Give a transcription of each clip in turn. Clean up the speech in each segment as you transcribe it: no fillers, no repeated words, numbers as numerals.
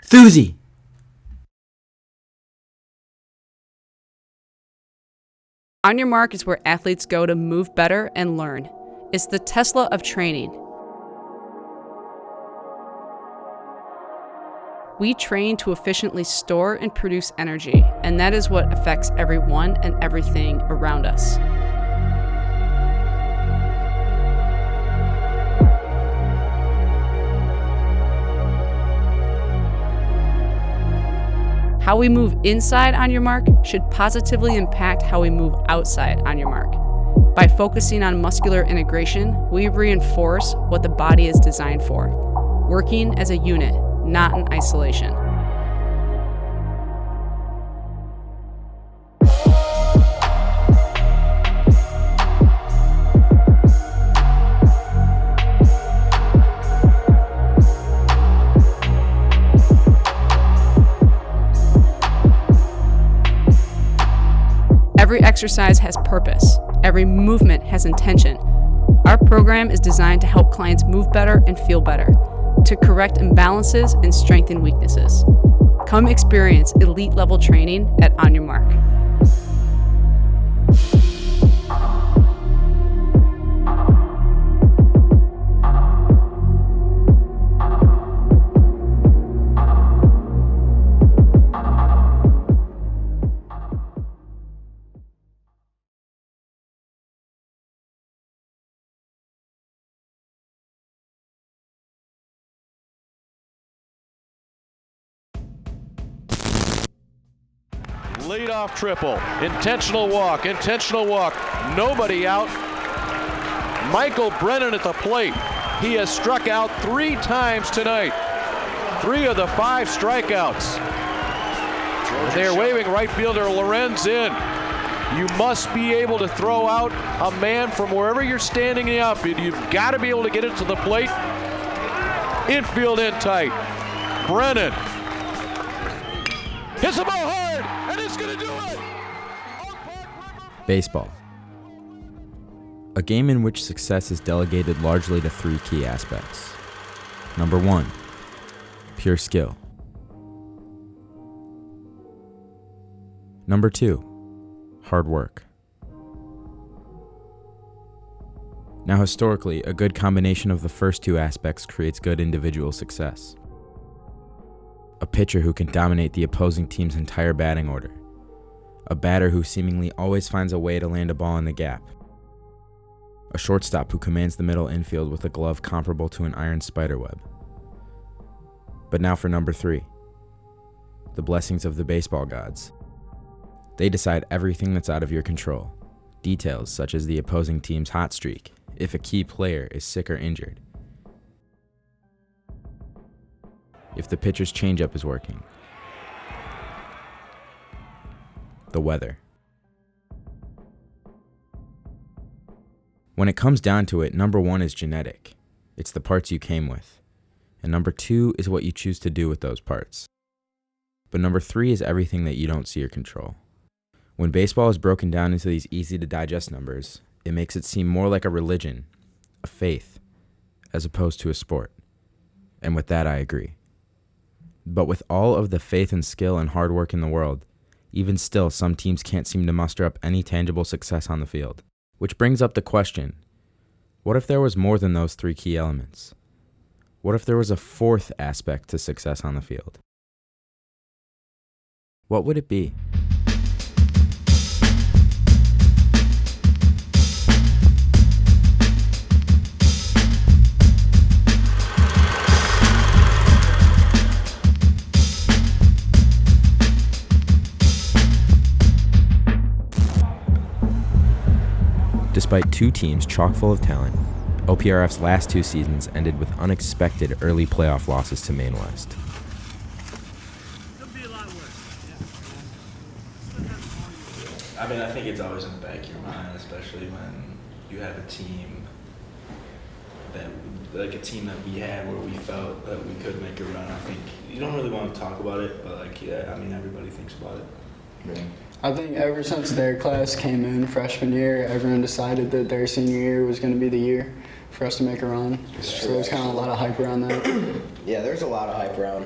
Thuzy! On Your Mark is where athletes go to move better and learn. It's the Tesla of training. We train to efficiently store and produce energy, and that is what affects everyone and everything around us. How we move inside On Your Mark should positively impact how we move outside On Your Mark. By focusing on muscular integration, we reinforce what the body is designed for, working as a unit, not in isolation. Every exercise has purpose. Every movement has intention. Our program is designed to help clients move better and feel better, to correct imbalances and strengthen weaknesses. Come experience elite-level training at On Your Mark. Lead-off triple, intentional walk, nobody out. Michael Brennan at the plate. He has struck out 3 times tonight. 3 of the 5 strikeouts. They are waving right fielder Lorenz in. You must be able to throw out a man from wherever you're standing in the outfield. You've got to be able to get it to the plate. Infield in tight. Brennan hits the ball hard, and it's going to do it! Baseball. A game in which success is delegated largely to 3 key aspects. Number 1, pure skill. Number 2, hard work. Now, historically, a good combination of the first 2 aspects creates good individual success. A pitcher who can dominate the opposing team's entire batting order. A batter who seemingly always finds a way to land a ball in the gap. A shortstop who commands the middle infield with a glove comparable to an iron spiderweb. But now for number 3. The blessings of the baseball gods. They decide everything that's out of your control. Details such as the opposing team's hot streak, if a key player is sick or injured. If the pitcher's changeup is working. The weather. When it comes down to it, number 1 is genetic. It's the parts you came with. And number 2 is what you choose to do with those parts. But number 3 is everything that you don't see or control. When baseball is broken down into these easy-to-digest numbers, it makes it seem more like a religion, a faith, as opposed to a sport. And with that, I agree. But with all of the faith and skill and hard work in the world, even still, some teams can't seem to muster up any tangible success on the field. Which brings up the question, what if there was more than those 3 key elements? What if there was a 4th aspect to success on the field? What would it be? Despite 2 teams chock full of talent, OPRF's last 2 seasons ended with unexpected early playoff losses to Maine West. I mean, I think it's always in the back of your mind, especially when you have a team that, like a team that we had where we felt that we could make a run. I think you don't really want to talk about it, but like, yeah, I mean, everybody thinks about it. Yeah. I think ever since their class came in freshman year, everyone decided that their senior year was going to be the year for us to make a run. So there's kind of a lot of hype around that. Yeah, there's a lot of hype around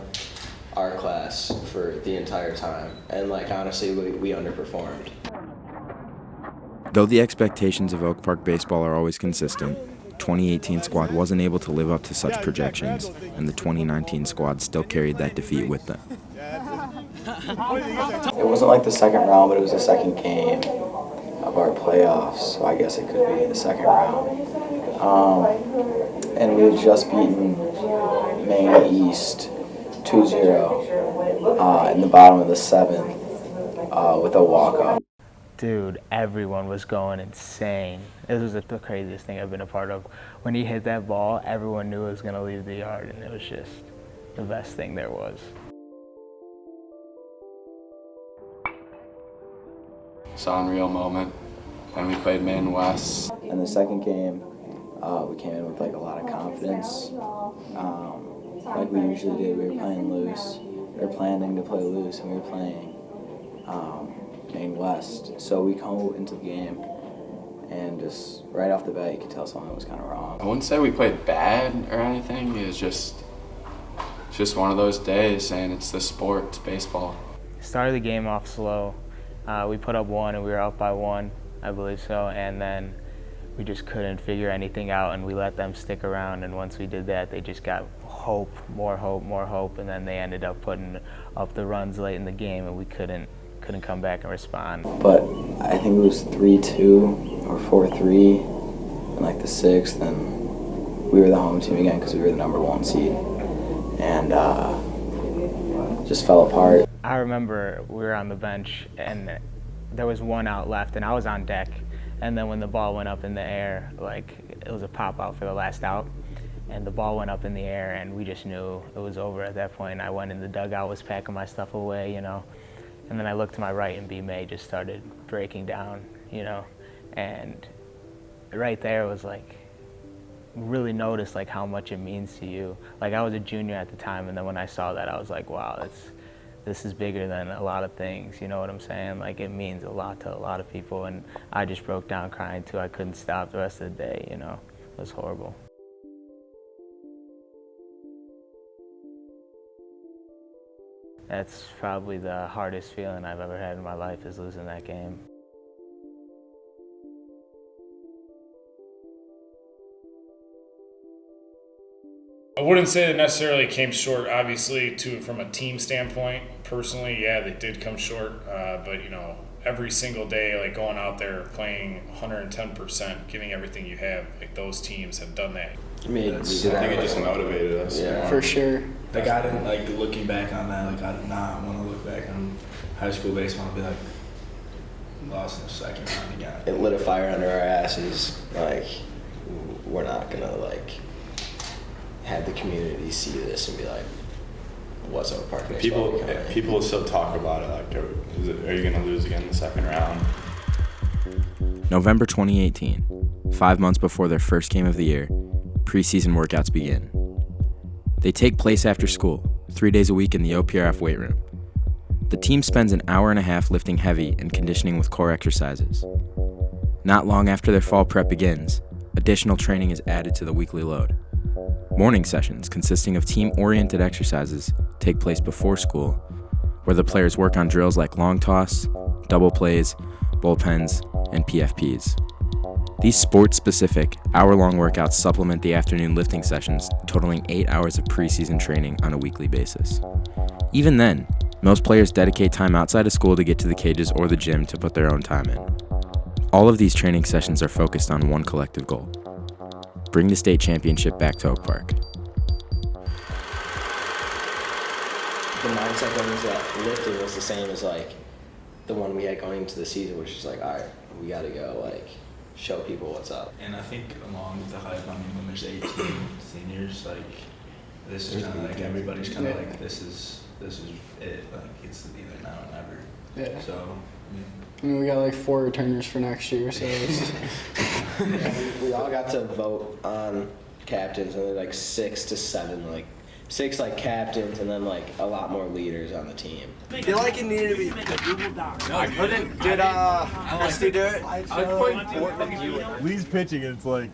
our class for the entire time. And, like, honestly, we underperformed. Though the expectations of Oak Park baseball are always consistent, 2018 squad wasn't able to live up to such projections, and the 2019 squad still carried that defeat with them. It wasn't like the second round, but it was the second game of our playoffs, so I guess it could be the second round. And we had just beaten Maine East 2-0 in the bottom of the seventh with a walk-off. Dude, everyone was going insane. It was the craziest thing I've been a part of. When he hit that ball, everyone knew it was going to leave the yard, and it was just the best thing there was. It's an unreal moment. Then we played Maine West. In the second game, we came in with like a lot of confidence. Like we usually do, we were playing loose. We were planning to play loose, and we were playing Maine West. So we go into the game, and just right off the bat, you could tell something was kind of wrong. I wouldn't say we played bad or anything. It's just one of those days, and it's the sport, it's baseball. Started the game off slow. We put up 1, and we were up by 1, I believe so, and then we just couldn't figure anything out, and we let them stick around, and once we did that, they just got hope, more hope, and then they ended up putting up the runs late in the game, and we couldn't come back and respond. But I think it was 3-2 or 4-3 in like the sixth, and we were the home team again because we were the number 1 seed, and just fell apart. I remember we were on the bench, and there was 1 out left, and I was on deck. And then when the ball went up in the air, like it was a pop out for the last out, and the ball went up in the air, and we just knew it was over at that point. I went in the dugout, was packing my stuff away, and then I looked to my right, and B. May just started breaking down, and right there was like, really noticed like how much it means to you. Like I was a junior at the time, and then when I saw that, I was like, wow, this is bigger than a lot of things, you know what I'm saying? Like it means a lot to a lot of people, and I just broke down crying too. I couldn't stop the rest of the day, It was horrible. That's probably the hardest feeling I've ever had in my life, is losing that game. I wouldn't say they necessarily came short, obviously, from a team standpoint. Personally, yeah, they did come short. But, every single day, like going out there, playing 110%, giving everything you have, like those teams have done that. I think it just motivated us. Yeah. For sure. Like I didn't, like looking back on that, like I did not want to look back on high school baseball and be like, lost in the second round again. It lit a fire under our asses. Like, we're not going to, have the community see this and be like, what's Oak Park baseball? People will still talk about it, like, are you going to lose again in the second round? November 2018, 5 months before their first game of the year, preseason workouts begin. They take place after school, 3 days a week in the OPRF weight room. The team spends an hour and a half lifting heavy and conditioning with core exercises. Not long after their fall prep begins, additional training is added to the weekly load. Morning sessions consisting of team-oriented exercises take place before school, where the players work on drills like long toss, double plays, bullpens, and PFPs. These sports-specific, hour-long workouts supplement the afternoon lifting sessions, totaling 8 hours of preseason training on a weekly basis. Even then, most players dedicate time outside of school to get to the cages or the gym to put their own time in. All of these training sessions are focused on one collective goal: bring the state championship back to Oak Park. The mindset going into that lifting was the same as the one we had going into the season, which is all right, we got to go show people what's up. And I think along with the hype, when there's 18 seniors, this is kind of everybody's kind of this is it. It's either now or never. Yeah. So. We got 4 returners for next year, so it's we all got to vote on captains, and 6 to 7 6 like captains and then like a lot more leaders on the team. I feel like it needed to be the Google Docs. No, I couldn't. Did Rusty do it? I was Lee's pitching and it's like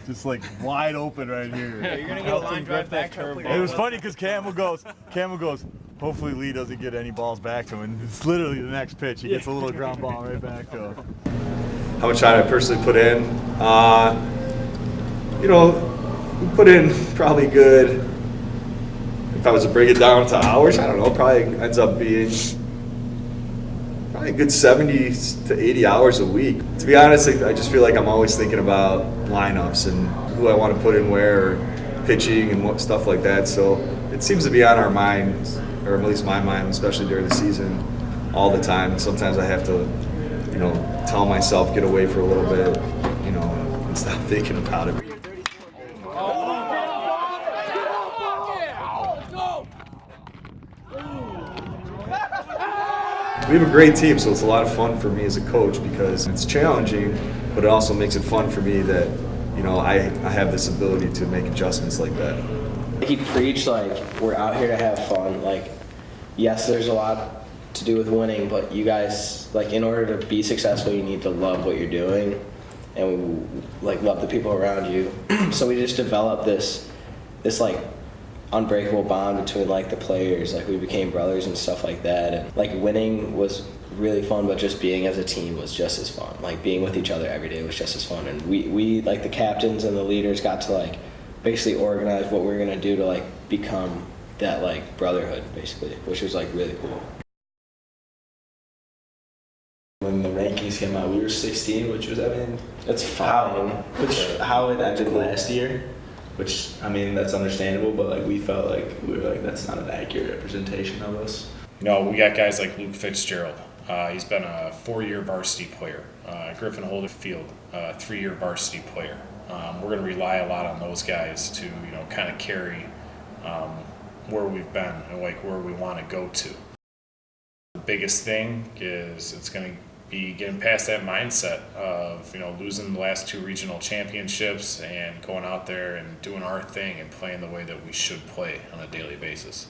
just like wide open right here. Yeah, you're gonna get a line drive back curve. It was funny because Campbell goes, hopefully Lee doesn't get any balls back to him, and it's literally the next pitch. He gets a little ground ball right back to him. How much time I personally put in? You know, we put in probably good. If I was to break it down to hours, I don't know, probably ends up being probably a good 70 to 80 hours a week. To be honest, I just feel like I'm always thinking about lineups and who I want to put in where, or pitching and what stuff like that. So it seems to be on our minds, or at least my mind, especially during the season, all the time. And sometimes I have to, you know, tell myself get away for a little bit, you know, and stop thinking about it. We have a great team, so it's a lot of fun for me as a coach because it's challenging, but it also makes it fun for me that, you know, I have this ability to make adjustments like that. He preached like we're out here to have fun. Like, yes, there's a lot to do with winning, but you guys, like, in order to be successful, you need to love what you're doing and like love the people around you. So we just developed this like unbreakable bond between like the players. Like, we became brothers and stuff like that. And like, winning was really fun, but just being as a team was just as fun. Like, being with each other every day was just as fun. And we like the captains and the leaders got to like basically organize what we were gonna do to like become that like brotherhood, basically, which was like really cool. When the rankings came out, we were 16, which was, I mean, it's fine. How it ended last year, which, I mean, that's understandable, but like we felt like we were like, that's not an accurate representation of us. You know, we got guys like Luke Fitzgerald. He's been a 4-year varsity player. Griffin Holderfield, 3-year varsity player. We're going to rely a lot on those guys to, you know, kind of carry where we've been and like where we want to go to. The biggest thing is it's going to be getting past that mindset of, you know, losing the last 2 regional championships and going out there and doing our thing and playing the way that we should play on a daily basis.